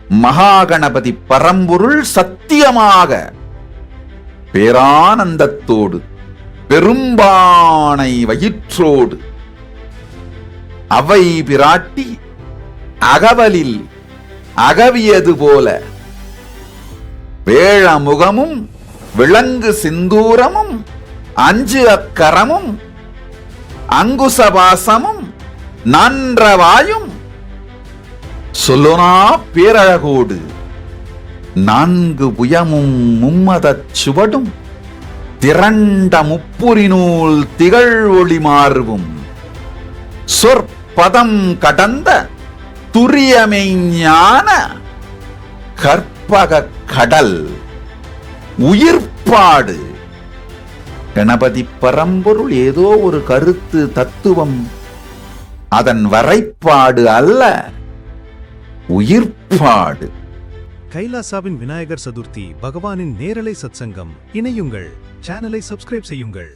மகாகணபதி பரம்பொருள் சத்தியமாக பேரானந்தத்தோடு பெரும்பானை வயிற்றோடு அவை பிராட்டி அகவலில் அகவியது போல வேழமுகமும் விளங்கு சிந்தூரமும் அஞ்சு அக்கரமும் அங்குசபாசமும் நன்றவாயும் சொல்லுனா பேரழகோடு நான்கு புயமும் மும்மதச் சுவடும் திரண்ட முப்புரிநூல் திகழ் ஒளி மார்பும் சொற்பதம் கடந்த துரியமெய்ஞான கற்பக கடல் உயிர்ப்பாடு. கணபதி பரம்பொருள் ஏதோ ஒரு கருத்து தத்துவம், அதன் வரைப்பாடு அல்ல, உயிர்ப்பாடு. கைலாசாவின் விநாயகர் சதுர்த்தி பகவானின் நேரலை சத்சங்கம். இணையுங்கள், சேனலை சப்ஸ்கிரைப் செய்யுங்கள்.